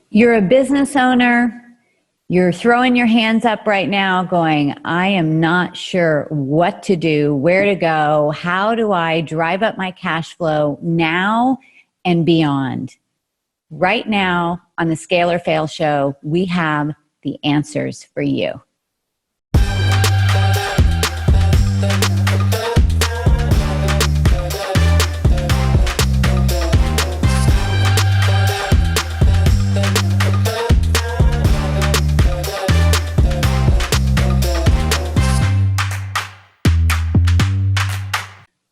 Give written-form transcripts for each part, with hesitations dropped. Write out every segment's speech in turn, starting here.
You're a business owner. You're throwing your hands up right now going, I am not sure what to do, where to go. How do I drive up my cash flow now and beyond? Right now on the Scale or Fail show, we have the answers for you.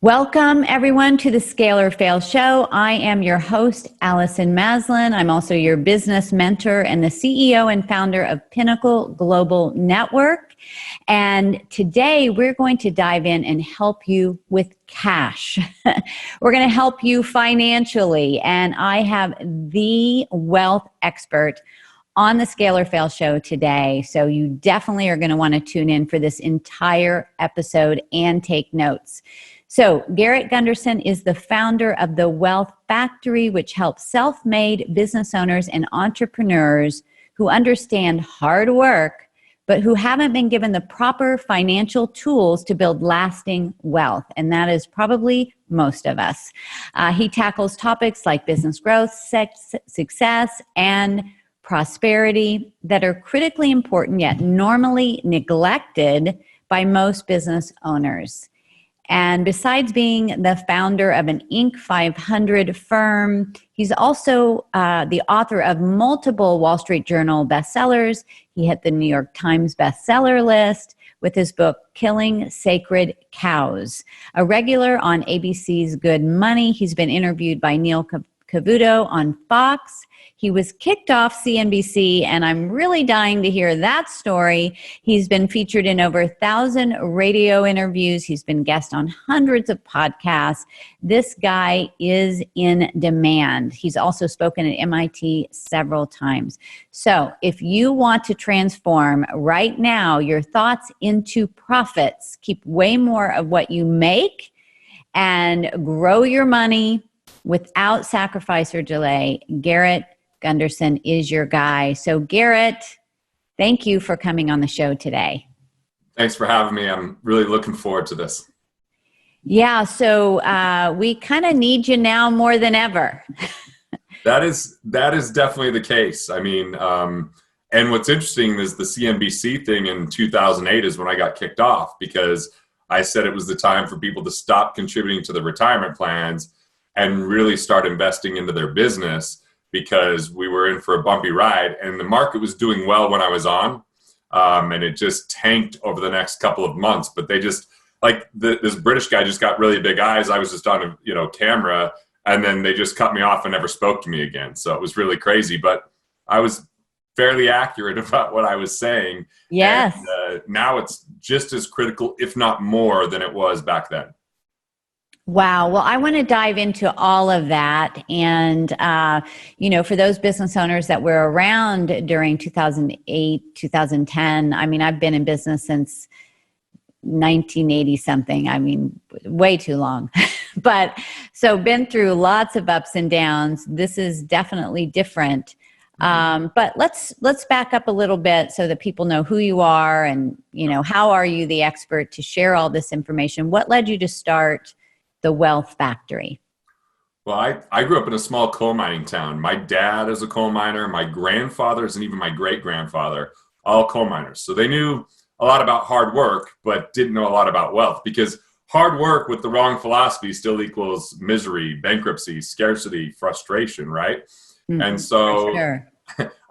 Welcome, everyone, to the Scale or Fail show. I am your host, Allison Maslan. I'm also your business mentor and the CEO and founder of Pinnacle Global Network. And today we're going to dive in and help you with cash. We're going to help you financially. And I have the wealth expert on the Scale or Fail show today. So you definitely are going to want to tune in for this entire episode and take notes. So Garrett Gunderson is the founder of the Wealth Factory, which helps self-made business owners and entrepreneurs who understand hard work, but who haven't been given the proper financial tools to build lasting wealth. And that is probably most of us. He tackles topics like business growth, success, and prosperity that are critically important yet normally neglected by most business owners. And besides being the founder of an Inc. 500 firm, he's also the author of multiple Wall Street Journal bestsellers. He hit the New York Times bestseller list with his book, Killing Sacred Cows. A regular on ABC's Good Money. He's been interviewed by Neil Cavuto on Fox. He was kicked off CNBC, and I'm really dying to hear that story. He's been featured in over 1,000 radio interviews. He's been guest on hundreds of podcasts. This guy is in demand. He's also spoken at MIT several times. So if you want to transform right now your thoughts into profits, keep way more of what you make, and grow your money without sacrifice or delay, Garrett Gunderson is your guy. So Garrett, thank you for coming on the show today. Thanks for having me. I'm really looking forward to this. Yeah, so we kind of need you now more than ever. That is definitely the case. I mean, and what's interesting is the CNBC thing in 2008 is when I got kicked off, because I said it was the time for people to stop contributing to the retirement plans and really start investing into their business, because we were in for a bumpy ride and the market was doing well when I was on. And it just tanked over the next couple of months, but they just this British guy just got really big eyes. I was just on a camera, and then they just cut me off and never spoke to me again. So it was really crazy, but I was fairly accurate about what I was saying. Yes. And, now it's just as critical, if not more, than it was back then. Wow. Well, I want to dive into all of that. And, for those business owners that were around during 2008, 2010, I mean, I've been in business since 1980 something. I mean, way too long. But so been through lots of ups and downs. This is definitely different. But let's back up a little bit so that people know who you are and, how are you the expert to share all this information? What led you to start the Wealth Factory? Well, I grew up in a small coal mining town. My dad is a coal miner. My grandfathers and even my great-grandfather, all coal miners. So they knew a lot about hard work, but didn't know a lot about wealth, because hard work with the wrong philosophy still equals misery, bankruptcy, scarcity, frustration, right? Mm-hmm. And so sure.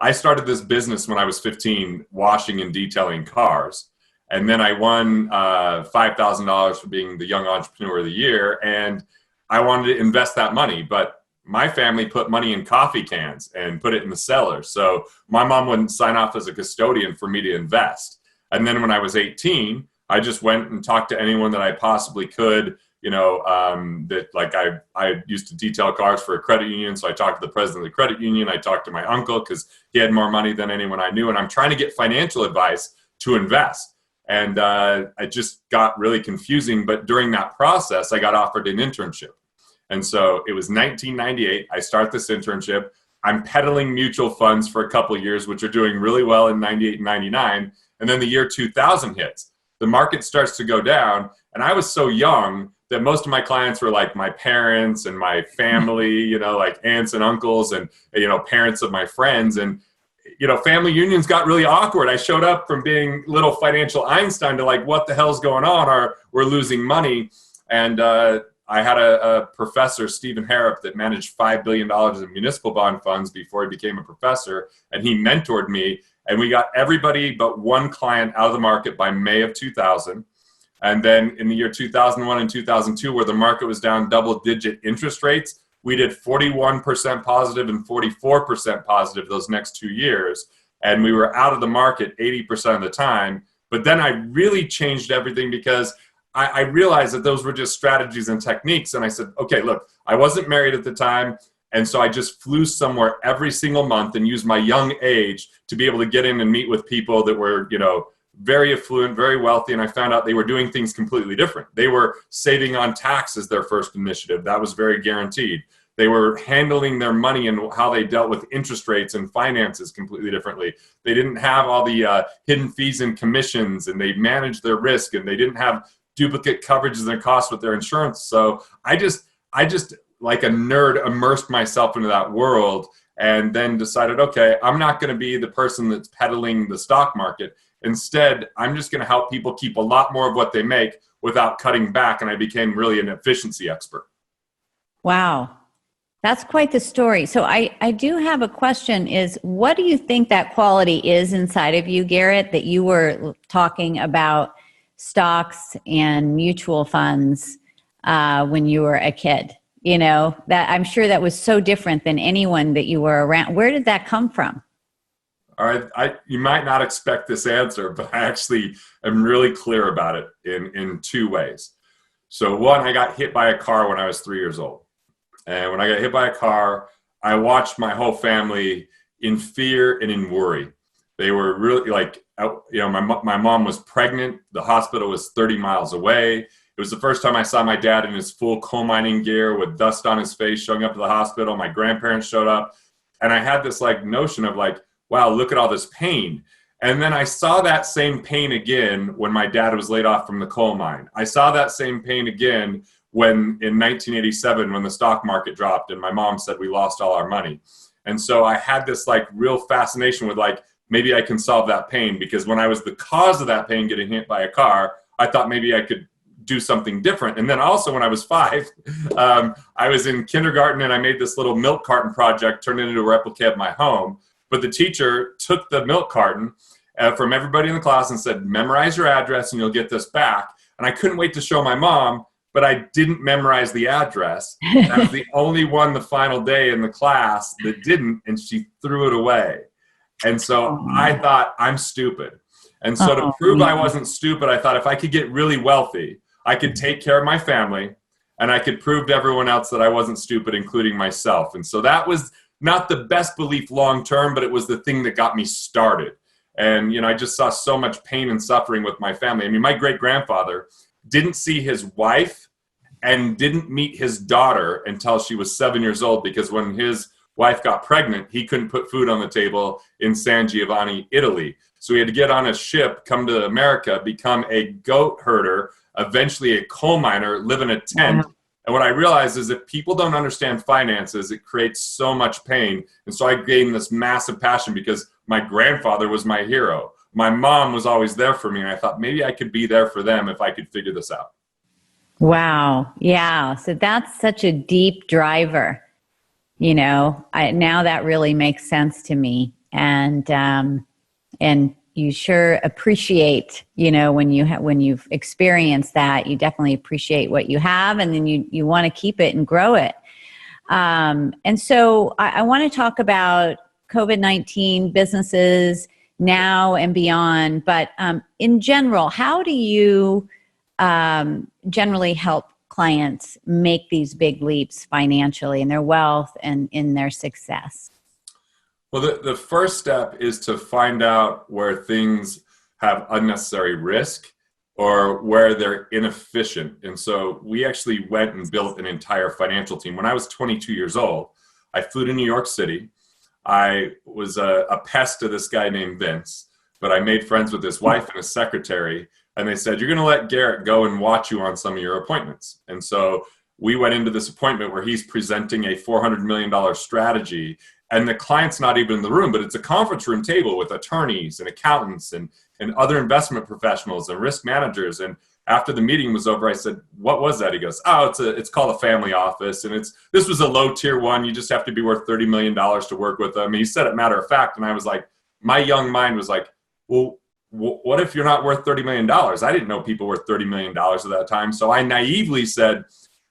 I started this business when I was 15, washing and detailing cars. And then I won $5,000 for being the Young Entrepreneur of the Year. And I wanted to invest that money, but my family put money in coffee cans and put it in the cellar. So my mom wouldn't sign off as a custodian for me to invest. And then when I was 18, I just went and talked to anyone that I possibly could, I used to detail cars for a credit union. So I talked to the president of the credit union. I talked to my uncle because he had more money than anyone I knew. And I'm trying to get financial advice to invest. And it just got really confusing. But during that process, I got offered an internship. And so it was 1998. I start this internship. I'm peddling mutual funds for a couple of years, which are doing really well in 98 and 99. And then the year 2000 hits. The market starts to go down. And I was so young that most of my clients were like my parents and my family, you know, like aunts and uncles and, you know, parents of my friends. And, you know, family unions got really awkward. I showed up from being little financial Einstein to like, what the hell's going on? Or we're losing money. And I had a professor, Stephen Harrop, that managed $5 billion in municipal bond funds before he became a professor. And he mentored me. And we got everybody but one client out of the market by May of 2000. And then in the year 2001 and 2002, where the market was down double-digit interest rates, we did 41% positive and 44% positive those next 2 years. And we were out of the market 80% of the time. But then I really changed everything because I realized that those were just strategies and techniques. And I said, okay, look, I wasn't married at the time. And so I just flew somewhere every single month and used my young age to be able to get in and meet with people that were, you know, very affluent, very wealthy. And I found out they were doing things completely different. They were saving on tax as their first initiative. That was very guaranteed. They were handling their money and how they dealt with interest rates and finances completely differently. They didn't have all the hidden fees and commissions, and they managed their risk, and they didn't have duplicate coverages and costs with their insurance. So I just like a nerd immersed myself into that world and then decided, okay, I'm not going to be the person that's peddling the stock market. Instead, I'm just going to help people keep a lot more of what they make without cutting back. And I became really an efficiency expert. Wow. That's quite the story. So I do have a question is, what do you think that quality is inside of you, Garrett, that you were talking about stocks and mutual funds when you were a kid? You know, that I'm sure that was so different than anyone that you were around. Where did that come from? All right, you might not expect this answer, but I actually am really clear about it in two ways. So one, I got hit by a car when I was 3 years old. And when I got hit by a car, I watched my whole family in fear and in worry. They were really like, you know, my mom was pregnant. The hospital was 30 miles away. It was the first time I saw my dad in his full coal mining gear with dust on his face showing up to the hospital. My grandparents showed up. And I had this like notion of like, wow, look at all this pain. And then I saw that same pain again when my dad was laid off from the coal mine. I saw that same pain again when in 1987, when the stock market dropped and my mom said we lost all our money. And so I had this like real fascination with like, maybe I can solve that pain, because when I was the cause of that pain, getting hit by a car, I thought maybe I could do something different. And then also when I was 5, I was in kindergarten and I made this little milk carton project, turned it into a replica of my home. But the teacher took the milk carton from everybody in the class and said, memorize your address and you'll get this back. And I couldn't wait to show my mom, but I didn't memorize the address. I was the only one the final day in the class that didn't, and she threw it away. And so I thought, I'm stupid. And so to prove I wasn't stupid, I thought if I could get really wealthy, I could take care of my family and I could prove to everyone else that I wasn't stupid, including myself. And so that was not the best belief long term, but it was the thing that got me started. And, you know, I just saw so much pain and suffering with my family. I mean, my great grandfather didn't see his wife and didn't meet his daughter until she was 7 years old, because when his wife got pregnant, he couldn't put food on the table in San Giovanni, Italy. So he had to get on a ship, come to America, become a goat herder, eventually a coal miner, live in a tent. Wow. And what I realized is if people don't understand finances, it creates so much pain. And so I gained this massive passion because my grandfather was my hero. My mom was always there for me. And I thought maybe I could be there for them if I could figure this out. Wow. Yeah. So that's such a deep driver. You know, now that really makes sense to me. And you sure appreciate, you know, when you've experienced that, you definitely appreciate what you have, and then you want to keep it and grow it. And so I want to talk about COVID-19 businesses now and beyond, but in general, how do you generally help clients make these big leaps financially in their wealth and in their success? Well, the first step is to find out where things have unnecessary risk or where they're inefficient. And so we actually went and built an entire financial team. When I was 22 years old, I flew to New York City I was a pest to this guy named Vince, but I made friends with his wife and his secretary, and they said, you're going to let Garrett go and watch you on some of your appointments. And so we went into this appointment where he's presenting a $400 million strategy, and the client's not even in the room, but it's a conference room table with attorneys and accountants and other investment professionals and risk managers. And after the meeting was over, I said, what was that? He goes, oh, it's called a family office. And this was a low tier one. You just have to be worth $30 million to work with them. And he said it matter of fact. And I was like, my young mind was like, well, what if you're not worth $30 million? I didn't know people were $30 million at that time. So I naively said,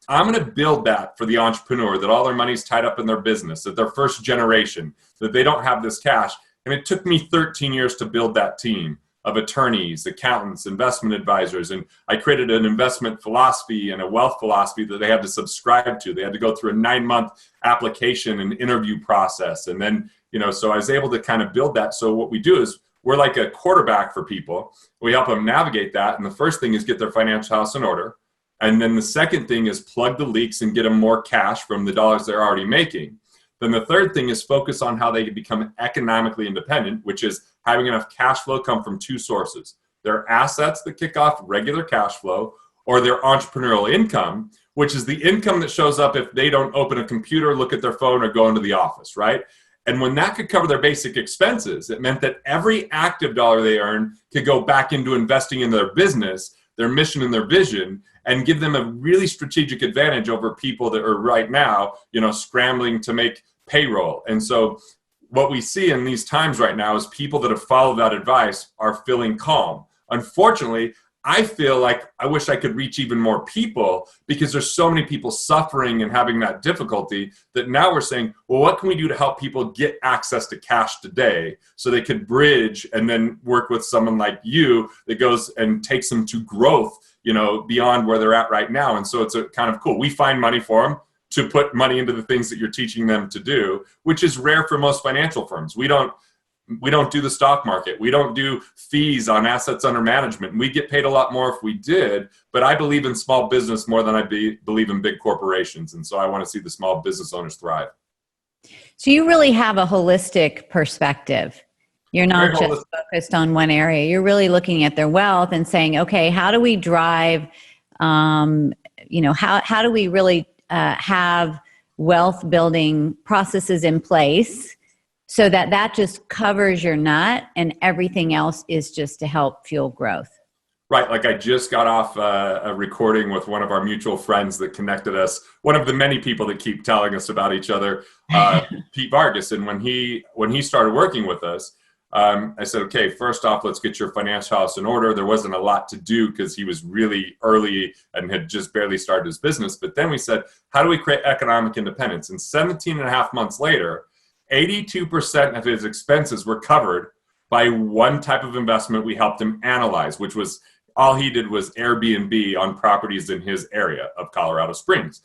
I'm going to build that for the entrepreneur, that all their money's tied up in their business, that they're first generation, that they don't have this cash. And it took me 13 years to build that team of attorneys, accountants, investment advisors. And I created an investment philosophy and a wealth philosophy that they had to subscribe to. They had to go through a 9-month application and interview process. And then, so I was able to kind of build that. So what we do is we're like a quarterback for people. We help them navigate that. And the first thing is get their financial house in order. And then the second thing is plug the leaks and get them more cash from the dollars they're already making. Then the third thing is focus on how they can become economically independent, which is having enough cash flow come from two sources. Their assets that kick off regular cash flow, or their entrepreneurial income, which is the income that shows up if they don't open a computer, look at their phone, or go into the office, right? And when that could cover their basic expenses, it meant that every active dollar they earn could go back into investing in their business, their mission and their vision, and give them a really strategic advantage over people that are right now, scrambling to make payroll. And so what we see in these times right now is people that have followed that advice are feeling calm. Unfortunately, I feel like I wish I could reach even more people, because there's so many people suffering and having that difficulty, that now we're saying, well, what can we do to help people get access to cash today so they could bridge and then work with someone like you that goes and takes them to growth, beyond where they're at right now. And so it's a kind of cool. We find money for them to put money into the things that you're teaching them to do, which is rare for most financial firms. We don't do the stock market. We don't do fees on assets under management. We get paid a lot more if we did, but I believe in small business more than I believe in big corporations. And so I want to see the small business owners thrive. So you really have a holistic perspective. You're not just focused on one area. You're really looking at their wealth and saying, okay, how do we drive, how do we really have wealth building processes in place so that just covers your nut and everything else is just to help fuel growth? Right. Like I just got off a recording with one of our mutual friends that connected us, one of the many people that keep telling us about each other, Pete Vargas. And when he started working with us, I said, okay, first off, let's get your financial house in order. There wasn't a lot to do because he was really early and had just barely started his business. But then we said, how do we create economic independence? And 17 and a half months later, 82% of his expenses were covered by one type of investment we helped him analyze, which was all he did was Airbnb on properties in his area of Colorado Springs.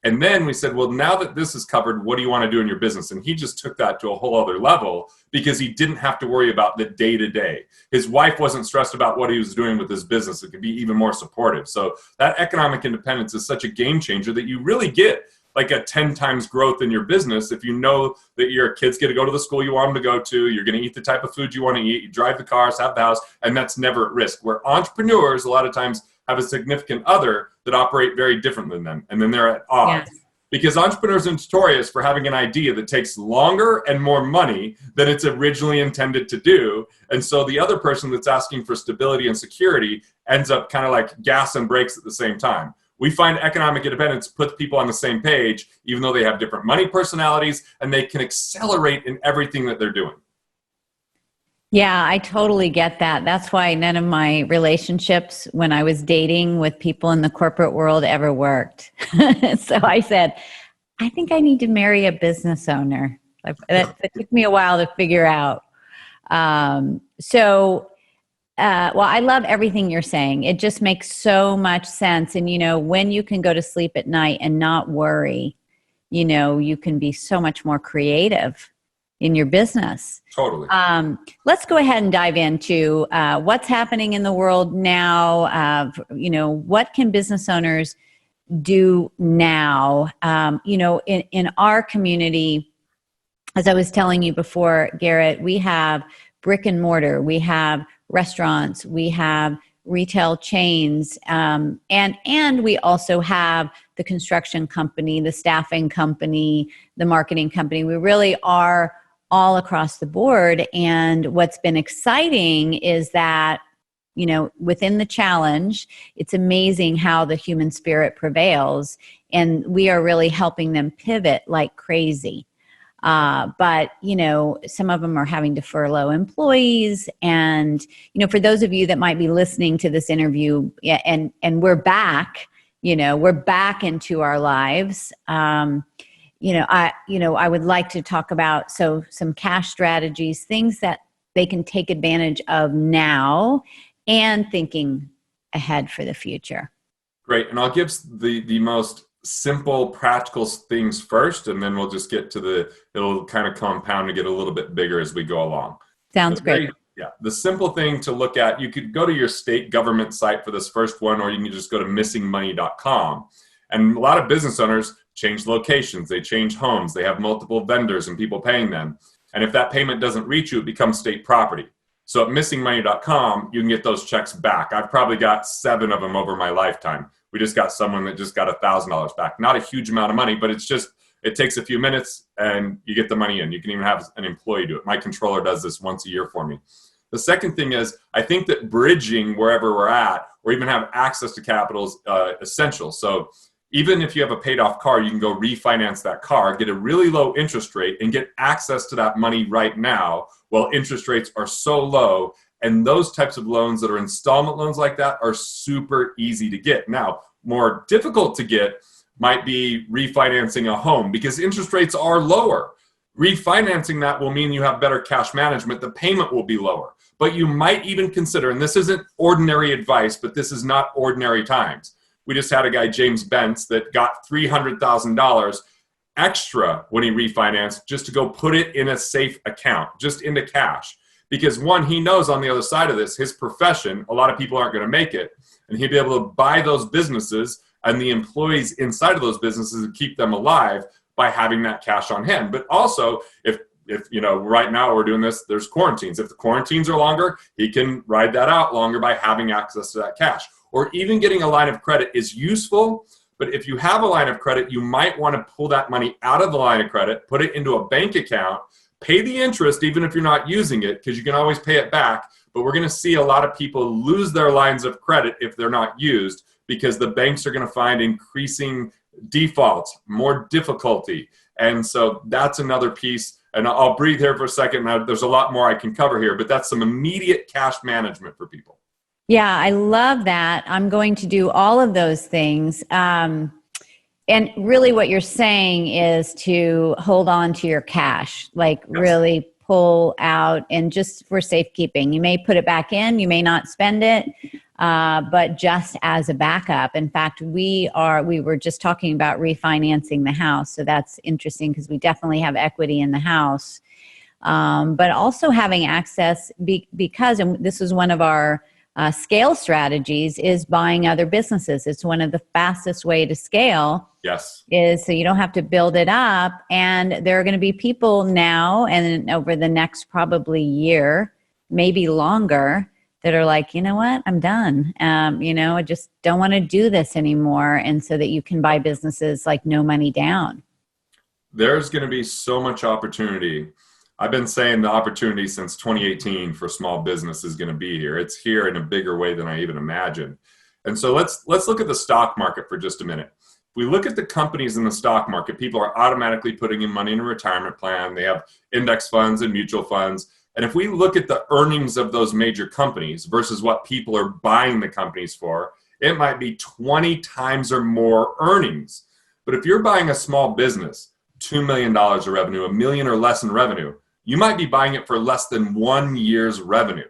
And then we said, well, now that this is covered, what do you want to do in your business? And he just took that to a whole other level because he didn't have to worry about the day-to-day. His wife wasn't stressed about what he was doing with his business. It could be even more supportive. So that economic independence is such a game changer that you really get like a 10 times growth in your business if you know that your kids get to go to the school you want them to go to, you're going to eat the type of food you want to eat, you drive the cars, have the house, and that's never at risk. Where entrepreneurs a lot of times have a significant other that operate very different than them, and then they're at odds. Yes. Because entrepreneurs are notorious for having an idea that takes longer and more money than it's originally intended to do. And so the other person that's asking for stability and security ends up kind of like gas and brakes at the same time. We find economic independence puts people on the same page, even though they have different money personalities, and they can accelerate in everything that they're doing. Yeah, I totally get that. That's why none of my relationships when I was dating with people in the corporate world ever worked. So I said, I think I need to marry a business owner. That took me a while to figure out. Well, I love everything you're saying. It just makes so much sense. And, when you can go to sleep at night and not worry, you can be so much more creative in your business. Totally. Let's go ahead and dive into what's happening in the world now. What can business owners do now? In our community, as I was telling you before, Garrett, we have brick and mortar, we have restaurants, we have retail chains, and we also have the construction company, the staffing company, the marketing company. We really are all across the board. And what's been exciting is that, within the challenge, it's amazing how the human spirit prevails, and we are really helping them pivot like crazy. But some of them are having to furlough employees. And, for those of you that might be listening to this interview, and we're back, we're back into our lives. I would like to talk about, some cash strategies, things that they can take advantage of now and thinking ahead for the future. Great. And I'll give the most simple, practical things first, and then we'll just get to it'll kind of compound and get a little bit bigger as we go along. Sounds great. Yeah. The simple thing to look at, you could go to your state government site for this first one, or you can just go to missingmoney.com. And a lot of business owners change locations, they change homes, they have multiple vendors and people paying them. And if that payment doesn't reach you, it becomes state property. So at missingmoney.com, you can get those checks back. I've probably got 7 of them over my lifetime. We just got someone that just got $1,000 back. Not a huge amount of money, but it takes a few minutes and you get the money in. You can even have an employee do it. My controller does this once a year for me. The second thing is, I think that bridging wherever we're at, or even have access to capital is essential. So even if you have a paid off car, you can go refinance that car, get a really low interest rate, and get access to that money right now while interest rates are so low. And those types of loans that are installment loans like that are super easy to get. Now, more difficult to get might be refinancing a home because interest rates are lower. Refinancing that will mean you have better cash management. The payment will be lower. But you might even consider, and this isn't ordinary advice, but this is not ordinary times. We just had a guy, James Bentz, that got $300,000 extra when he refinanced just to go put it in a safe account, just into cash. Because one, he knows on the other side of this, his profession, a lot of people aren't going to make it. And he'd be able to buy those businesses and the employees inside of those businesses and keep them alive by having that cash on hand. But also, if right now we're doing this, there's quarantines. If the quarantines are longer, he can ride that out longer by having access to that cash. Or even getting a line of credit is useful. But if you have a line of credit, you might want to pull that money out of the line of credit, put it into a bank account, pay the interest even if you're not using it, because you can always pay it back. But we're going to see a lot of people lose their lines of credit if they're not used, because the banks are going to find increasing defaults, more difficulty. And so that's another piece. And I'll breathe here for a second. Now, there's a lot more I can cover here, but that's some immediate cash management for people. Yeah, I love that. I'm going to do all of those things. And really what you're saying is to hold on to your cash, like yes. Really pull out, and just for safekeeping. You may put it back in, you may not spend it, but just as a backup. In fact, we were just talking about refinancing the house. So that's interesting because we definitely have equity in the house. But also having access because, and this is one of our scale strategies, is buying other businesses. It's one of the fastest way to scale. Yes. Is so you don't have to build it up. And there are going to be people now and over the next probably year, maybe longer, that are like, you know what, I'm done. I just don't want to do this anymore. And so that you can buy businesses like no money down. There's going to be so much opportunity. I've been saying the opportunity since 2018 for small business is going to be here. It's here in a bigger way than I even imagined. And so let's look at the stock market for just a minute. If we look at the companies in the stock market, people are automatically putting in money in a retirement plan. They have index funds and mutual funds. And if we look at the earnings of those major companies versus what people are buying the companies for, it might be 20 times or more earnings. But if you're buying a small business, $2 million of revenue, $1 million or less in revenue, you might be buying it for less than 1 year's revenue.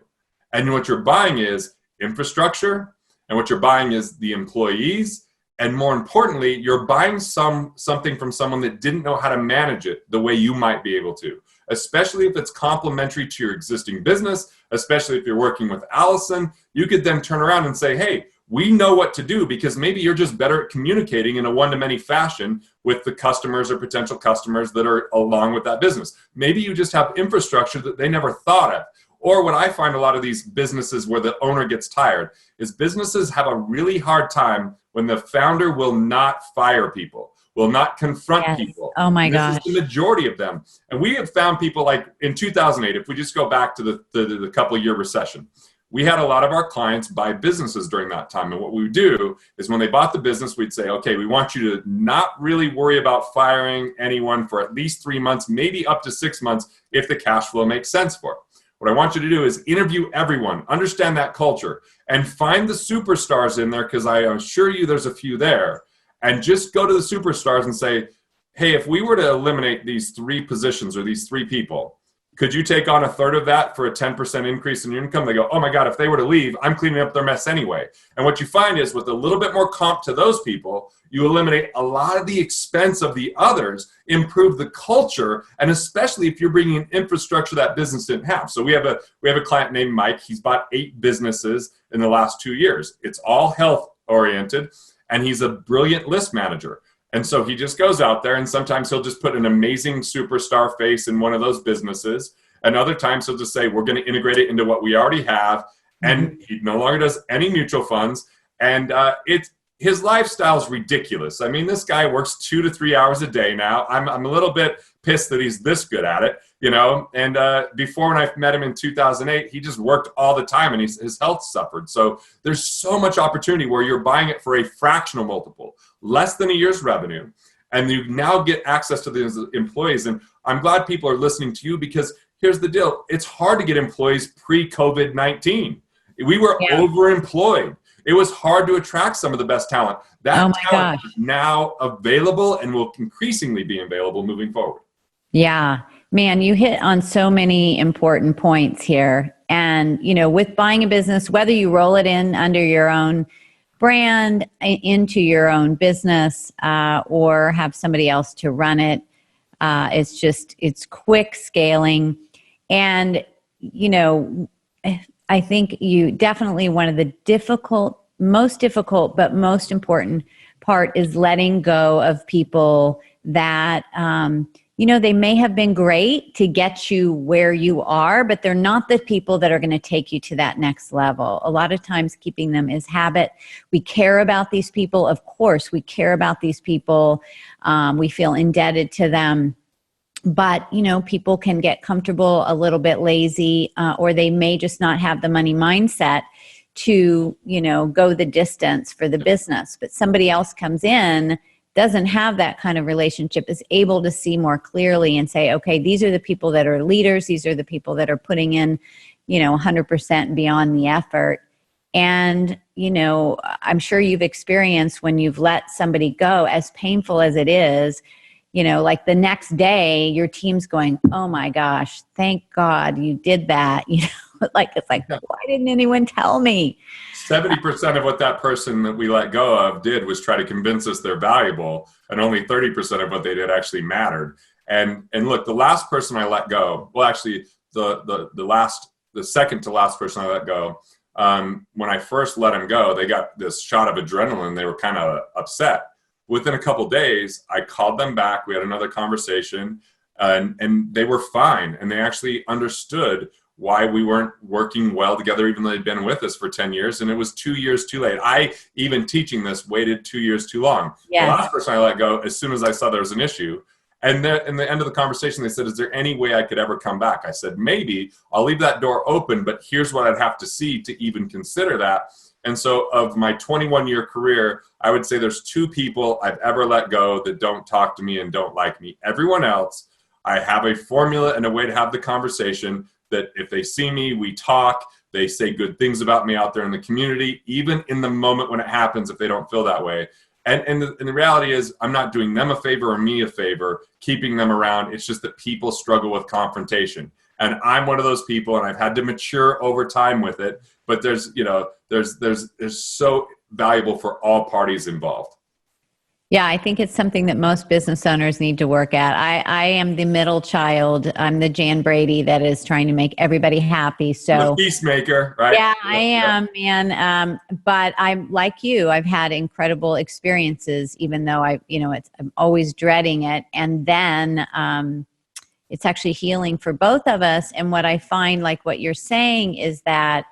And what you're buying is infrastructure, and what you're buying is the employees. And more importantly, you're buying something from someone that didn't know how to manage it the way you might be able to, especially if it's complementary to your existing business, especially if you're working with Allison. You could then turn around and say, hey, we know what to do, because maybe you're just better at communicating in a one-to-many fashion with the customers or potential customers that are along with that business. Maybe you just have infrastructure that they never thought of. Or what I find a lot of these businesses where the owner gets tired is businesses have a really hard time when the founder will not fire people, will not confront people. Oh my gosh. This is the majority of them. And we have found people like in 2008, if we just go back to the couple year recession, we had a lot of our clients buy businesses during that time. And what we would do is when they bought the business, we'd say, okay, we want you to not really worry about firing anyone for at least 3 months, maybe up to 6 months, if the cash flow makes sense for it. What I want you to do is interview everyone, understand that culture, and find the superstars in there, because I assure you there's a few there. And just go to the superstars and say, hey, if we were to eliminate these 3 positions or these 3 people, could you take on a third of that for a 10% increase in your income? They go, oh my God, if they were to leave, I'm cleaning up their mess anyway. And what you find is with a little bit more comp to those people, you eliminate a lot of the expense of the others, improve the culture, and especially if you're bringing in infrastructure that business didn't have. So we have a client named Mike. He's bought 8 businesses in the last 2 years. It's all health oriented, and he's a brilliant list manager. And so he just goes out there, and sometimes he'll just put an amazing superstar face in one of those businesses. And other times he'll just say, we're going to integrate it into what we already have. And he no longer does any mutual funds. And his lifestyle is ridiculous. I mean, this guy works 2 to 3 hours a day now. I'm a little bit pissed that he's this good at it, you know. And before, when I met him in 2008, he just worked all the time, and his health suffered. So there's so much opportunity where you're buying it for a fractional multiple, less than a year's revenue, and you now get access to the employees. And I'm glad people are listening to you, because here's the deal. It's hard to get employees pre-COVID-19. We were overemployed. It was hard to attract some of the best talent. That talent is now available and will increasingly be available moving forward. Yeah, man, you hit on so many important points here. And, you know, with buying a business, whether you roll it in under your own brand into your own business or have somebody else to run it, it's quick scaling. And, you know, I think you definitely, one of the most difficult, but most important part is letting go of people that, you know, they may have been great to get you where you are, but they're not the people that are going to take you to that next level. A lot of times keeping them is habit. We care about these people. Of course, we care about these people. We feel indebted to them. But, you know, people can get comfortable, a little bit lazy, or they may just not have the money mindset to, you know, go the distance for the business. But somebody else comes in, doesn't have that kind of relationship, is able to see more clearly and say, okay, these are the people that are leaders. These are the people that are putting in, you know, 100% beyond the effort. And, you know, I'm sure you've experienced when you've let somebody go, as painful as it is, you know, like the next day your team's going, oh my gosh, thank God you did that. You know, like, it's like, why didn't anyone tell me? 70% of what that person that we let go of did was try to convince us they're valuable, and only 30% of what they did actually mattered. And look, the last person I let go, well, actually the second to last person I let go, when I first let him go, they got this shot of adrenaline. They were kind of upset. Within a couple of days, I called them back. We had another conversation, and they were fine. And they actually understood why we weren't working well together, even though they'd been with us for 10 years. And it was 2 years too late. I, even teaching this, waited 2 years too long. Yes. The last person I let go, as soon as I saw there was an issue, and then in the end of the conversation, they said, is there any way I could ever come back? I said, maybe. I'll leave that door open, but here's what I'd have to see to even consider that. And so of my 21-year career, I would say there's 2 people I've ever let go that don't talk to me and don't like me. Everyone else, I have a formula and a way to have the conversation that if they see me, we talk, they say good things about me out there in the community, even in the moment when it happens, if they don't feel that way. And the reality is, I'm not doing them a favor or me a favor, keeping them around. It's just that people struggle with confrontation. And I'm one of those people, and I've had to mature over time with it. But there's so valuable for all parties involved. Yeah, I think it's something that most business owners need to work at. I am the middle child. I'm the Jan Brady that is trying to make everybody happy. The So peacemaker, right? yeah, I Yep, yep. am, man. But I'm like you. I've had incredible experiences, even though I'm always dreading it. And then it's actually healing for both of us. And what I find, like what you're saying, is that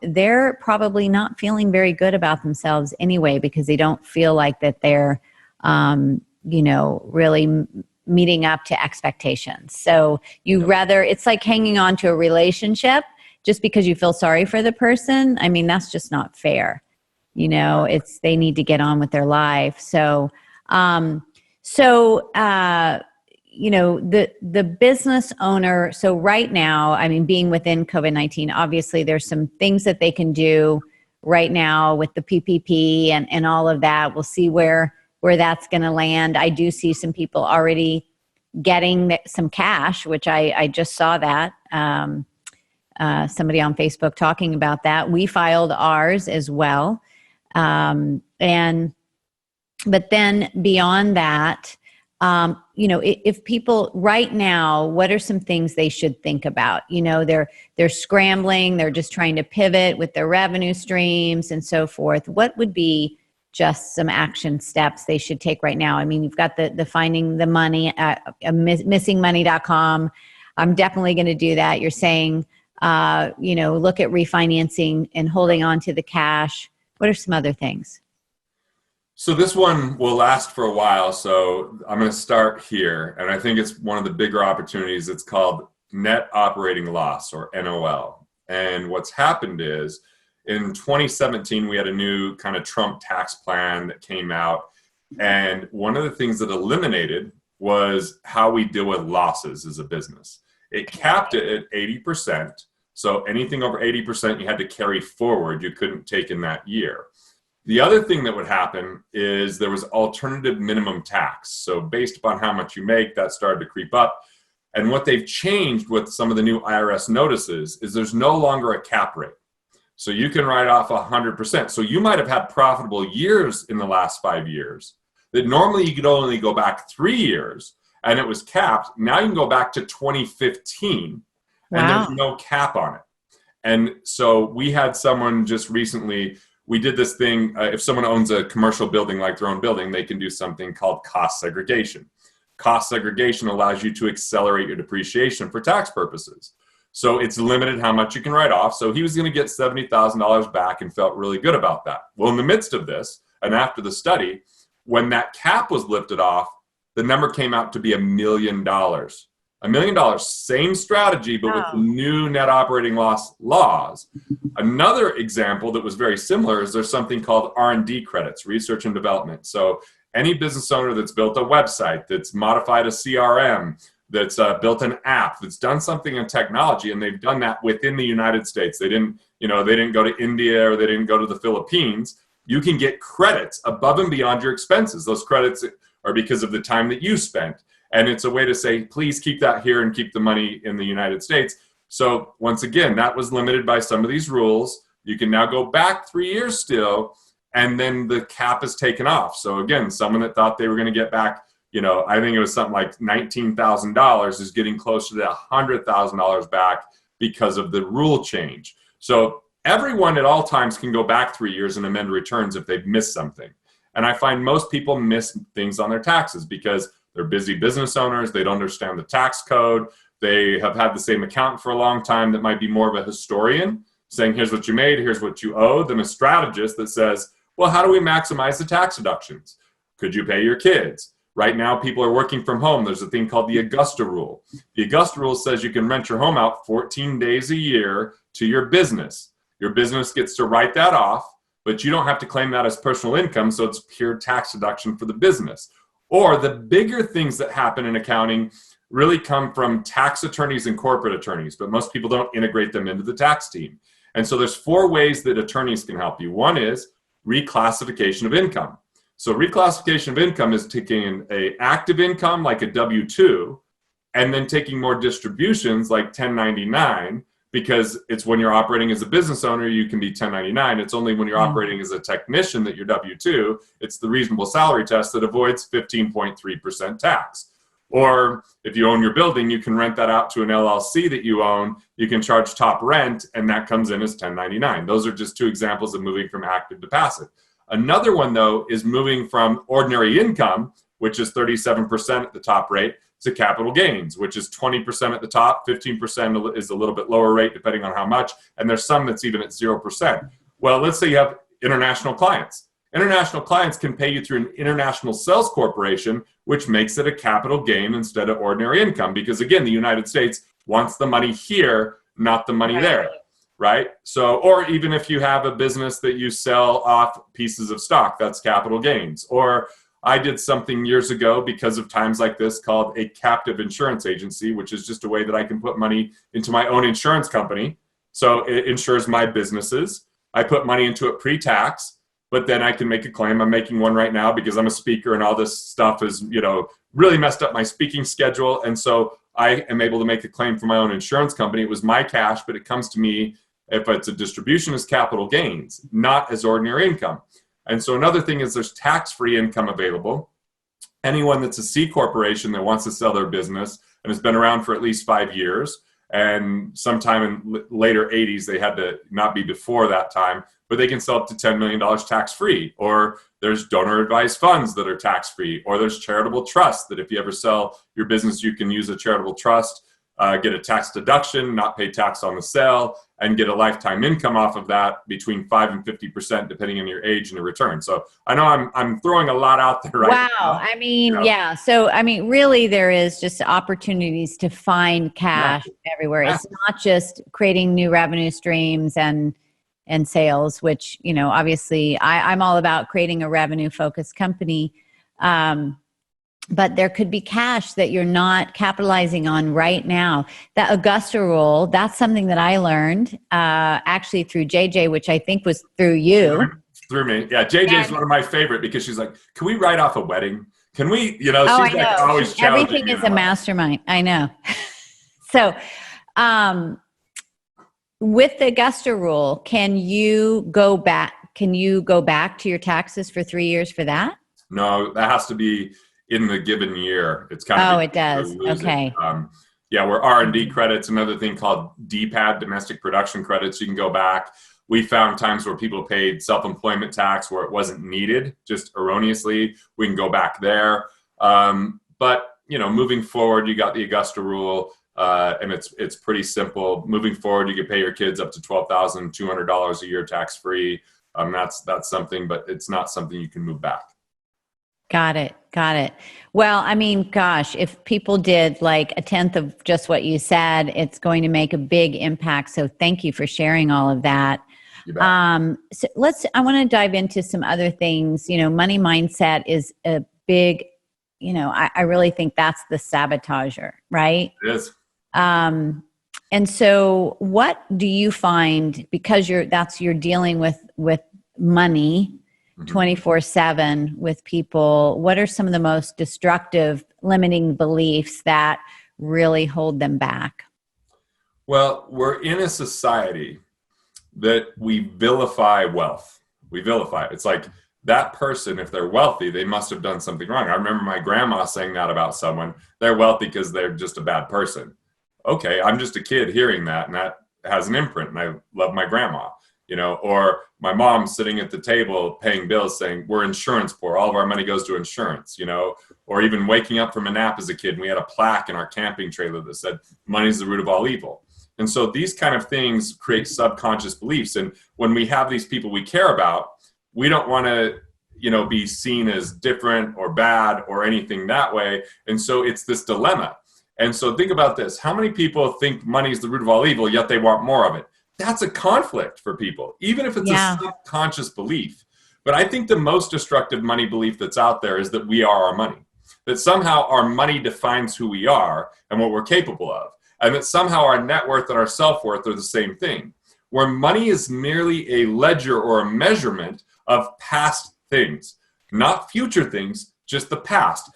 they're probably not feeling very good about themselves anyway, because they don't feel like that they're really meeting up to expectations. So it's like hanging on to a relationship just because you feel sorry for the person. I mean, that's just not fair. They need to get on with their life. So the business owner, so right now, I mean, being within COVID-19, obviously there's some things that they can do right now with the PPP and all of that. We'll see where that's going to land. I do see some people already getting some cash, which I just saw that. Somebody on Facebook talking about that. We filed ours as well. But then beyond that, if people right now, what are some things they should think about? They're scrambling, they're just trying to pivot with their revenue streams and so forth. What would be just some action steps they should take right now? I mean, you've got the finding the money at missingmoney.com. I'm definitely going to do that. You're saying, look at refinancing and holding on to the cash. What are some other things? So this one will last for a while, so I'm going to start here. And I think it's one of the bigger opportunities. It's called net operating loss, or NOL. And what's happened is in 2017, we had a new kind of Trump tax plan that came out. And one of the things that eliminated was how we deal with losses as a business. It capped it at 80%. So anything over 80%, you had to carry forward. You couldn't take in that year. The other thing that would happen is there was alternative minimum tax. So based upon how much you make, that started to creep up. And what they've changed with some of the new IRS notices is there's no longer a cap rate. So you can write off 100%. So you might have had profitable years in the last 5 years that normally you could only go back 3 years and it was capped. Now you can go back to 2015 and there's no cap on it. And so we had someone just recently, we did this thing, if someone owns a commercial building like their own building, they can do something called cost segregation. Cost segregation allows you to accelerate your depreciation for tax purposes. So it's limited how much you can write off. So he was going to get $70,000 back and felt really good about that. Well, in the midst of this, and after the study, when that cap was lifted off, the number came out to be $1 million. $1 million, same strategy, but with the new net operating loss laws. Another example that was very similar is there's something called R&D credits, research and development. So any business owner that's built a website, that's modified a CRM, that's built an app, that's done something in technology, and they've done that within the United States. They didn't go to India or they didn't go to the Philippines. You can get credits above and beyond your expenses. Those credits are because of the time that you spent. And it's a way to say, please keep that here and keep the money in the United States. So once again, that was limited by some of these rules. You can now go back 3 years still, and then the cap is taken off. So again, someone that thought they were going to get back, I think it was something like $19,000 is getting closer to $100,000 back because of the rule change. So everyone at all times can go back 3 years and amend returns if they've missed something. And I find most people miss things on their taxes because they're busy business owners. They don't understand the tax code. They have had the same accountant for a long time that might be more of a historian saying, here's what you made, here's what you owe, than a strategist that says, well, how do we maximize the tax deductions? Could you pay your kids? Right now, people are working from home. There's a thing called the Augusta Rule. The Augusta Rule says you can rent your home out 14 days a year to your business. Your business gets to write that off, but you don't have to claim that as personal income, so it's pure tax deduction for the business. Or the bigger things that happen in accounting really come from tax attorneys and corporate attorneys, but most people don't integrate them into the tax team. And so there's 4 ways that attorneys can help you. One is reclassification of income. So reclassification of income is taking an active income like a W-2 and then taking more distributions like 1099, because it's when you're operating as a business owner, you can be 1099. It's only when you're operating as a technician that you're W-2. It's the reasonable salary test that avoids 15.3% tax. Or if you own your building, you can rent that out to an LLC that you own. You can charge top rent, and that comes in as 1099. Those are just two examples of moving from active to passive. Another one, though, is moving from ordinary income, which is 37% at the top rate, to capital gains, which is 20% at the top, 15% is a little bit lower rate depending on how much, and there's some that's even at 0%. Well, let's say you have international clients. International clients can pay you through an international sales corporation, which makes it a capital gain instead of ordinary income, because again, the United States wants the money here, not the money there, right? So, or even if you have a business that you sell off pieces of stock, that's capital gains. Or I did something years ago because of times like this called a captive insurance agency, which is just a way that I can put money into my own insurance company. So it insures my businesses. I put money into it pre-tax, but then I can make a claim. I'm making one right now because I'm a speaker and all this stuff is, really messed up my speaking schedule. And so I am able to make a claim for my own insurance company. It was my cash, but it comes to me if it's a distribution as capital gains, not as ordinary income. And so another thing is there's tax-free income available. Anyone that's a C corporation that wants to sell their business and has been around for at least 5 years, and sometime in later 80s, they had to not be before that time, but they can sell up to $10 million tax-free. Or there's donor-advised funds that are tax-free. Or there's charitable trusts that if you ever sell your business, you can use a charitable trust, get a tax deduction, not pay tax on the sale, and get a lifetime income off of that between 5 and 50%, depending on your age and your return. So I know I'm throwing a lot out there right now. Wow. I mean, yeah. So, I mean, really there is just opportunities to find cash everywhere. It's not just creating new revenue streams and sales, which, obviously I'm all about creating a revenue focused company. But there could be cash that you're not capitalizing on right now. That Augusta rule, that's something that I learned actually through JJ, which I think was through you. Through me. Yeah, JJ is one of my favorite because she's like, can we write off a wedding? Can we, she's like always challenging. Everything is a mastermind. I know. So with the Augusta rule, can you go back to your taxes for 3 years for that? No, that has to be in the given year. It's kind of it does. Okay. Where R&D credits, another thing called DPAD, domestic production credits, you can go back. We found times where people paid self-employment tax where it wasn't needed, just erroneously. We can go back there. But moving forward, you got the Augusta rule, and it's pretty simple. Moving forward, you can pay your kids up to $12,200 a year tax-free. That's something, but it's not something you can move back. Got it. Well, I mean, gosh, if people did like a tenth of just what you said, it's going to make a big impact. So thank you for sharing all of that. You bet. I want to dive into some other things. Money mindset is a big, I really think that's the sabotager, right? It is. And so what do you find, because you're dealing with money 24/7 with people, what are some of the most destructive limiting beliefs that really hold them back? Well, we're in a society that we vilify wealth. We vilify it. It's like that person, if they're wealthy, they must have done something wrong. I remember my grandma saying that about someone. They're wealthy because they're just a bad person. Okay, I'm just a kid hearing that, and that has an imprint, and I love my grandma. Or my mom sitting at the table paying bills saying, we're insurance poor. All of our money goes to insurance, or even waking up from a nap as a kid. And we had a plaque in our camping trailer that said, money's the root of all evil. And so these kind of things create subconscious beliefs. And when we have these people we care about, we don't want to, be seen as different or bad or anything that way. And so it's this dilemma. And so think about this. How many people think money is the root of all evil, yet they want more of it? That's a conflict for people, even if it's a subconscious belief. But I think the most destructive money belief that's out there is that we are our money, that somehow our money defines who we are and what we're capable of, and that somehow our net worth and our self-worth are the same thing, where money is merely a ledger or a measurement of past things, not future things, just the past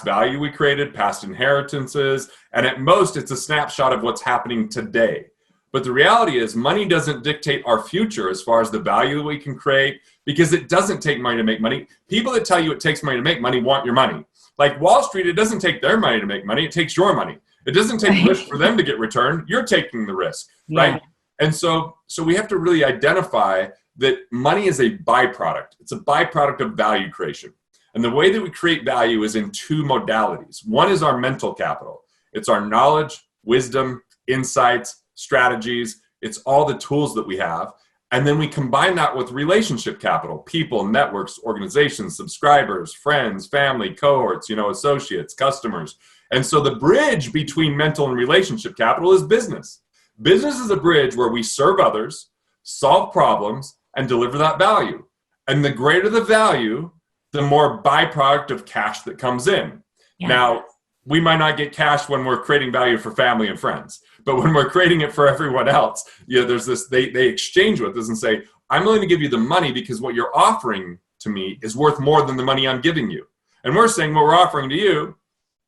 value we created, past inheritances, and at most it's a snapshot of what's happening today. But the reality is money doesn't dictate our future as far as the value that we can create, because it doesn't take money to make money. People that tell you it takes money to make money want your money. Like Wall Street, it doesn't take their money to make money. It takes your money. It doesn't take risk for them to get returned. You're taking the risk, right? And so we have to really identify that money is a byproduct. It's a byproduct of value creation. And the way that we create value is in two modalities. One is our mental capital. It's our knowledge, wisdom, insights, strategies. It's all the tools that we have. And then we combine that with relationship capital, people, networks, organizations, subscribers, friends, family, cohorts, associates, customers. And so the bridge between mental and relationship capital is business. Business is a bridge where we serve others, solve problems, and deliver that value. And the greater the value, the more byproduct of cash that comes in. Yeah. Now, we might not get cash when we're creating value for family and friends, but when we're creating it for everyone else, there's this, they exchange with us and say, I'm willing to give you the money because what you're offering to me is worth more than the money I'm giving you. And we're saying what we're offering to you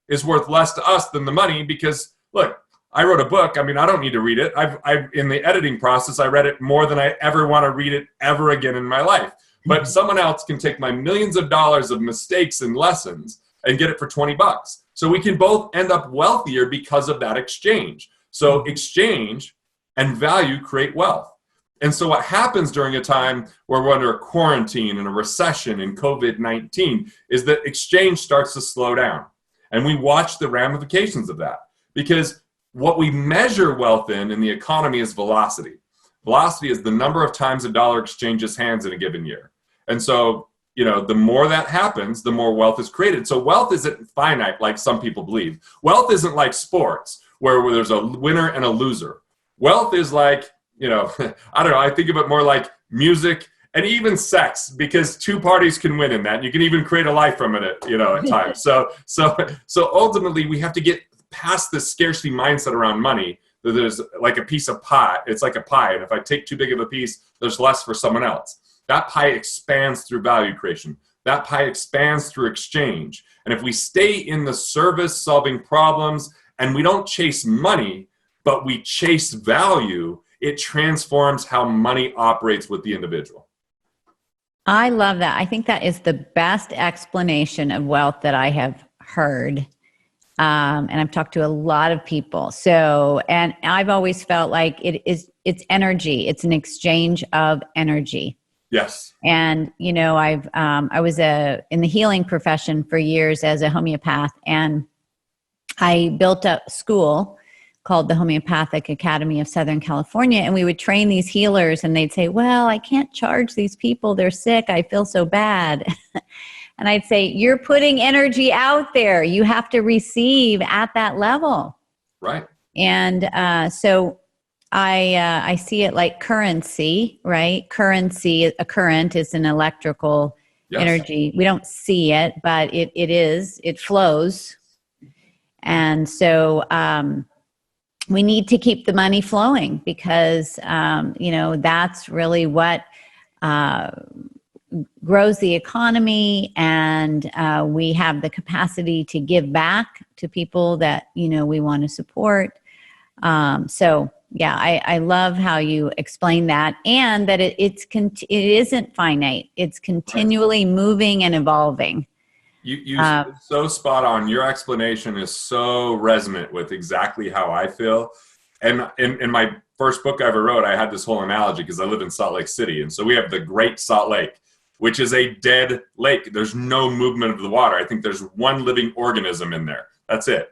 is worth less to us than the money because, look, I wrote a book. I mean, I don't need to read it. I've in the editing process, I read it more than I ever want to read it ever again in my life. But someone else can take my millions of dollars of mistakes and lessons and get it for $20. So we can both end up wealthier because of that exchange. So exchange and value create wealth. And so what happens during a time where we're under a quarantine and a recession and COVID-19 is that exchange starts to slow down. And we watch the ramifications of that because what we measure wealth in the economy is velocity. Velocity is the number of times a dollar exchanges hands in a given year. And so, the more that happens, the more wealth is created. So wealth isn't finite like some people believe. Wealth isn't like sports where there's a winner and a loser. Wealth is like, I don't know, I think of it more like music and even sex, because two parties can win in that. You can even create a life from it, at times. So ultimately we have to get past this scarcity mindset around money. That there's like a piece of pie. It's like a pie. And if I take too big of a piece, there's less for someone else. That pie expands through value creation. That pie expands through exchange. And if we stay in the service solving problems and we don't chase money, but we chase value, it transforms how money operates with the individual. I love that. I think that is the best explanation of wealth that I have heard. And I've talked to a lot of people. So, and I've always felt like it's energy. It's an exchange of energy. Yes. And, I was in the healing profession for years as a homeopath, and I built a school called the Homeopathic Academy of Southern California. And we would train these healers and they'd say, well, I can't charge these people. They're sick. I feel so bad. And I'd say, you're putting energy out there. You have to receive at that level. Right. And so I see it like currency, right? Currency, a current is an electrical energy. We don't see it, but it flows. And so we need to keep the money flowing because, that's really what grows the economy, and we have the capacity to give back to people that, we want to support. I love how you explain that, and that it isn't finite. It's continually moving and evolving. You so spot on. Your explanation is so resonant with exactly how I feel. And in my first book I ever wrote, I had this whole analogy because I live in Salt Lake City. And so we have the Great Salt Lake, which is a dead lake. There's no movement of the water. I think there's one living organism in there. That's it.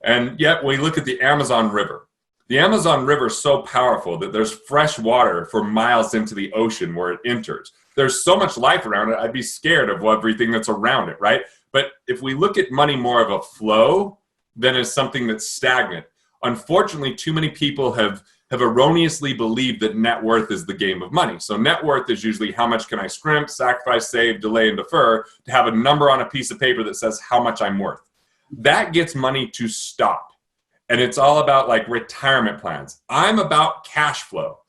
And yet we look at the Amazon River. The Amazon River is so powerful that there's fresh water for miles into the ocean where it enters. There's so much life around it, I'd be scared of everything that's around it, right? But if we look at money more of a flow than as something that's stagnant, unfortunately, too many people have erroneously believed that net worth is the game of money. So net worth is usually how much can I scrimp, sacrifice, save, delay, and defer to have a number on a piece of paper that says how much I'm worth. That gets money to stop. And it's all about like retirement plans. I'm about cash flow.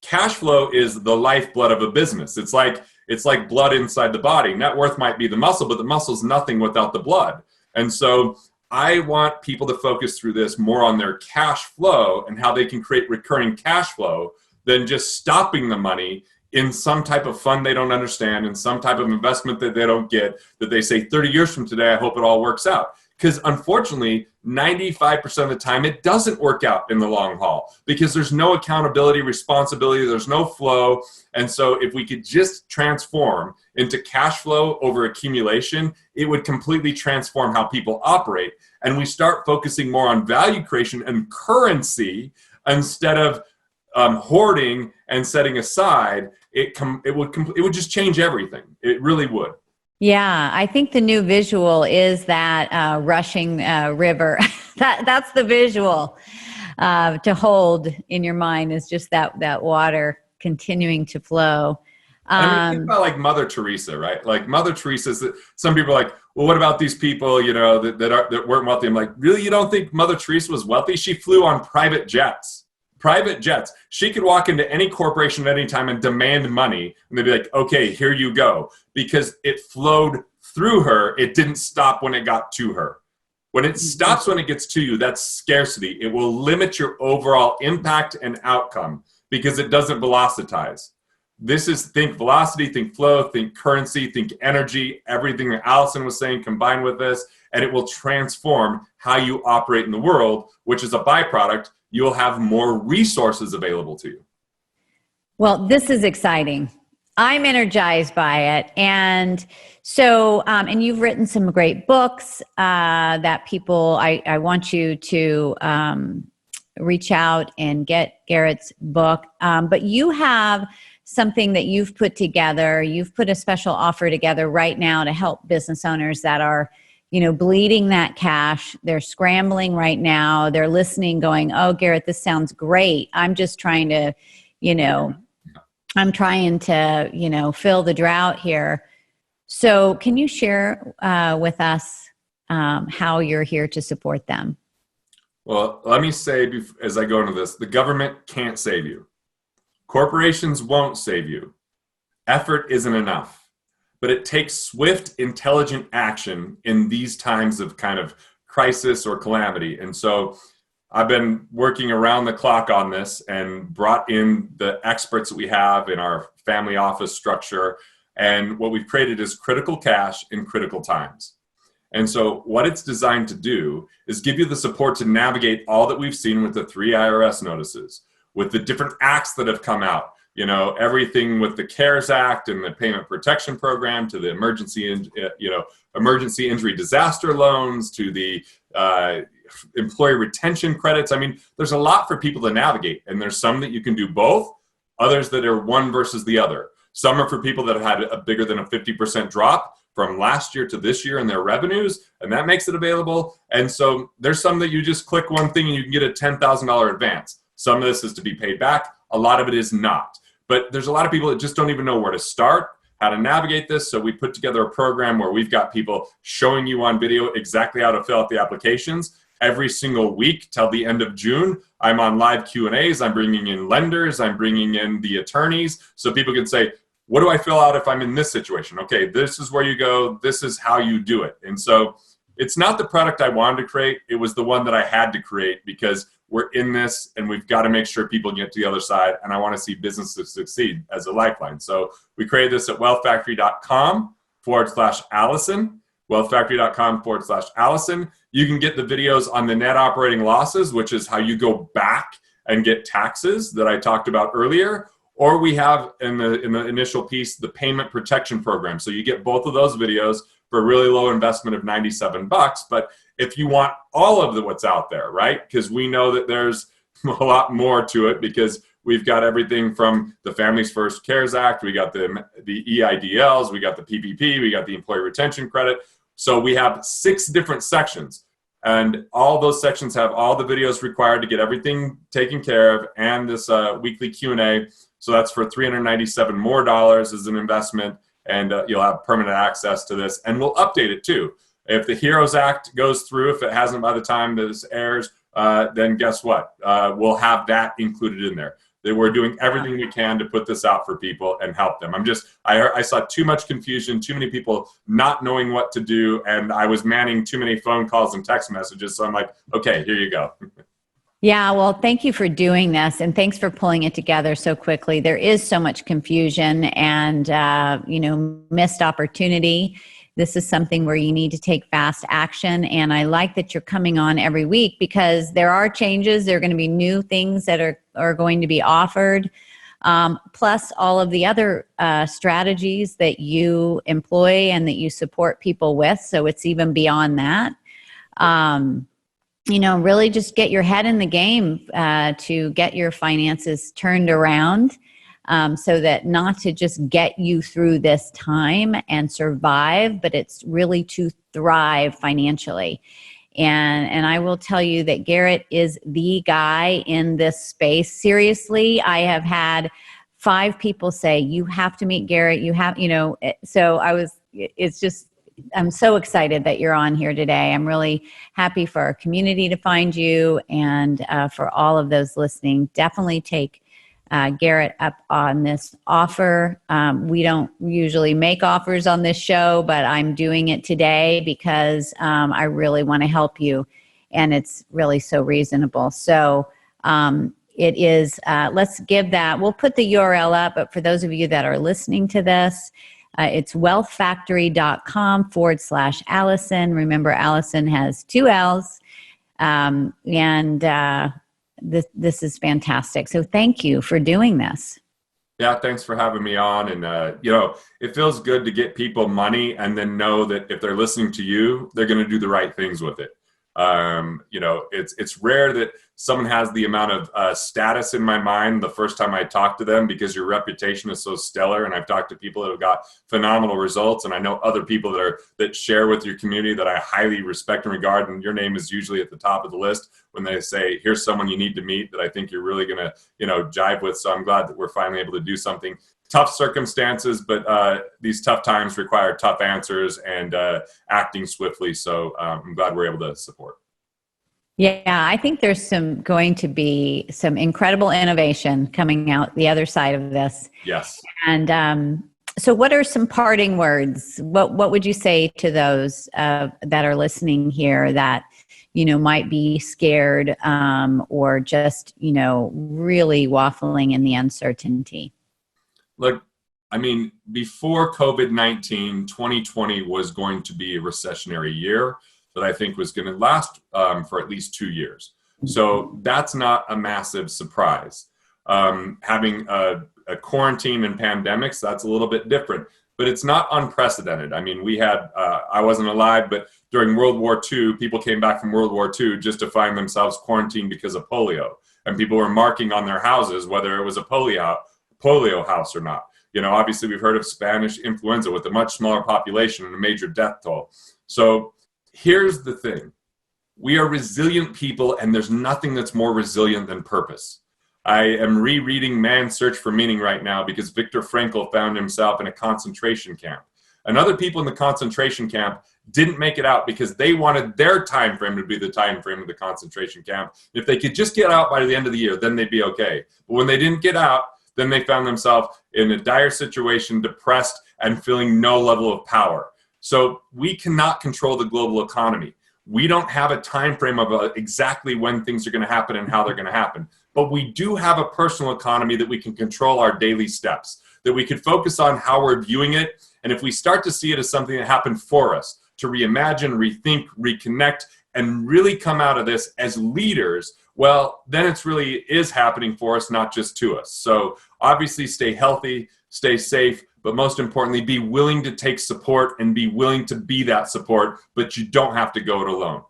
Cash flow is the lifeblood of a business. It's like blood inside the body. Net worth might be the muscle, but the muscle's nothing without the blood. And so I want people to focus through this more on their cash flow and how they can create recurring cash flow than just stopping the money in some type of fund they don't understand, in some type of investment that they don't get, that they say 30 years from today, I hope it all works out. Because unfortunately, 95% of the time, it doesn't work out in the long haul because there's no accountability, responsibility, there's no flow. And so if we could just transform into cash flow over accumulation, it would completely transform how people operate. And we start focusing more on value creation and currency instead of hoarding and setting aside. It would just change everything. It really would. Yeah, I think the new visual is that rushing river. That's the visual to hold in your mind, is just that water continuing to flow. I mean, think about like Mother Teresa, right? Like Mother Teresa, some people are like, well, what about these people, that weren't wealthy? I'm like, really? You don't think Mother Teresa was wealthy? She flew on private jets. Private jets. She could walk into any corporation at any time and demand money, and they'd be like, okay, here you go. Because it flowed through her. It didn't stop when it got to her. When it stops when it gets to you, that's scarcity. It will limit your overall impact and outcome because it doesn't velocitize. This is think velocity, think flow, think currency, think energy, everything that Allison was saying combined with this, and it will transform how you operate in the world, which is a byproduct. You'll have more resources available to you. Well, this is exciting. I'm energized by it. And so, and you've written some great books that people, I want you to reach out and get Garrett's book. But you have something that you've put together. You've put a special offer together right now to help business owners that are bleeding that cash. They're scrambling right now. They're listening going, oh, Garrett, this sounds great. I'm just trying to, fill the drought here. So can you share with us how you're here to support them? Well, let me say, as I go into this, the government can't save you. Corporations won't save you. Effort isn't enough. But it takes swift, intelligent action in these times of kind of crisis or calamity. And so I've been working around the clock on this and brought in the experts that we have in our family office structure. And what we've created is critical cash in critical times. And so what it's designed to do is give you the support to navigate all that we've seen with the 3 IRS notices, with the different acts that have come out. Everything with the CARES Act and the Payment Protection Program to the emergency injury disaster loans to the employee retention credits. I mean, there's a lot for people to navigate, and there's some that you can do both, others that are one versus the other. Some are for people that have had a bigger than a 50% drop from last year to this year in their revenues, and that makes it available. And so there's some that you just click one thing and you can get a $10,000 advance. Some of this is to be paid back. A lot of it is not. But there's a lot of people that just don't even know where to start, how to navigate this. So we put together a program where we've got people showing you on video exactly how to fill out the applications. Every single week till the end of June, I'm on live Q&As. I'm bringing in lenders. I'm bringing in the attorneys. So people can say, what do I fill out if I'm in this situation? Okay, this is where you go. This is how you do it. And so it's not the product I wanted to create. It was the one that I had to create because we're in this and we've got to make sure people get to the other side. And I want to see businesses succeed as a lifeline. So we created this at wealthfactory.com/Allison, wealthfactory.com/Allison. You can get the videos on the net operating losses, which is how you go back and get taxes that I talked about earlier. Or we have in the initial piece, the payment protection program. So you get both of those videos for a really low investment of $97. But if you want all of what's out there, right? Because we know that there's a lot more to it because we've got everything from the Families First CARES Act, we got the EIDLs, we got the PPP, we got the employee retention credit. So we have 6 different sections. And all those sections have all the videos required to get everything taken care of and this weekly Q&A. So that's for $397 more as an investment, and you'll have permanent access to this. And we'll update it too. If the HEROES Act goes through, if it hasn't by the time this airs, then guess what? We'll have that included in there. That we're doing everything we can to put this out for people and help them. I saw too much confusion, too many people not knowing what to do, and I was manning too many phone calls and text messages. So I'm like, okay, here you go. Yeah, well, thank you for doing this, and thanks for pulling it together so quickly. There is so much confusion and missed opportunity. This is something where you need to take fast action, and I like that you're coming on every week because there are changes. There are going to be new things that are going to be offered, plus all of the other strategies that you employ and that you support people with. So it's even beyond that. Really just get your head in the game to get your finances turned around. So that not to just get you through this time and survive, but it's really to thrive financially. And I will tell you that Garrett is the guy in this space. Seriously, I have had 5 people say, you have to meet Garrett. I'm so excited that you're on here today. I'm really happy for our community to find you, and for all of those listening, definitely take Garrett up on this offer. We don't usually make offers on this show, but I'm doing it today because I really want to help you, and it's really so reasonable. So it is, let's give that, we'll put the URL up, but for those of you that are listening to this, it's wealthfactory.com/Allison. Remember, Allison has 2 L's, This is fantastic. So thank you for doing this. Yeah, thanks for having me on. And, it feels good to get people money and then know that if they're listening to you, they're going to do the right things with it. It's rare that someone has the amount of status in my mind the first time I talk to them, because your reputation is so stellar. And I've talked to people that have got phenomenal results, and I know other people that share with your community that I highly respect and regard, and your name is usually at the top of the list when they say, here's someone you need to meet that I think you're really going to jive with. So I'm glad that we're finally able to do something. Tough circumstances, but these tough times require tough answers and acting swiftly. So I'm glad we're able to support. Yeah, I think there's going to be some incredible innovation coming out the other side of this. Yes. And so what are some parting words? What would you say to those that are listening here that, might be scared or just, really waffling in the uncertainty? Look, before COVID-19, 2020 was going to be a recessionary year that I think was going to last for at least 2 years. So that's not a massive surprise. Having a quarantine and pandemics, that's a little bit different, but it's not unprecedented. We had, I wasn't alive, but during World War II, people came back from World War II just to find themselves quarantined because of polio. And people were marking on their houses whether it was a polio house or not. Obviously we've heard of Spanish influenza with a much smaller population and a major death toll. So here's the thing. We are resilient people, and there's nothing that's more resilient than purpose. I am rereading Man's Search for Meaning right now because Viktor Frankl found himself in a concentration camp. And other people in the concentration camp didn't make it out because they wanted their time frame to be the time frame of the concentration camp. If they could just get out by the end of the year, then they'd be okay. But when they didn't get out, then they found themselves in a dire situation, depressed, and feeling no level of power. So we cannot control the global economy. We don't have a time frame of exactly when things are going to happen and how they're going to happen. But we do have a personal economy that we can control our daily steps, that we could focus on how we're viewing it. And if we start to see it as something that happened for us, to reimagine, rethink, reconnect, and really come out of this as leaders, well, then it's really is happening for us, not just to us. So obviously stay healthy, stay safe, but most importantly, be willing to take support and be willing to be that support, but you don't have to go it alone.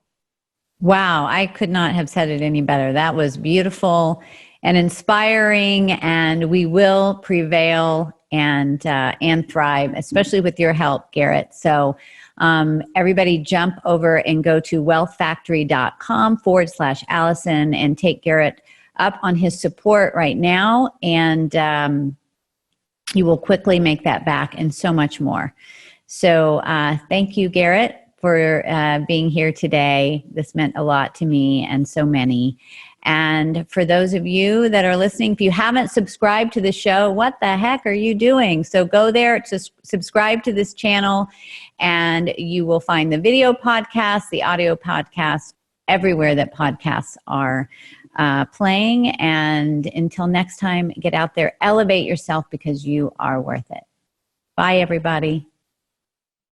Wow, I could not have said it any better. That was beautiful and inspiring, and we will prevail and thrive, especially with your help, Garrett. So everybody jump over and go to wealthfactory.com/Allison and take Garrett up on his support right now. And you will quickly make that back and so much more. So thank you, Garrett, for being here today. This meant a lot to me and so many. And for those of you that are listening, if you haven't subscribed to the show, what the heck are you doing? So go there to subscribe to this channel, and you will find the video podcast, the audio podcast, everywhere that podcasts are playing. And until next time, get out there, elevate yourself, because you are worth it. Bye, everybody.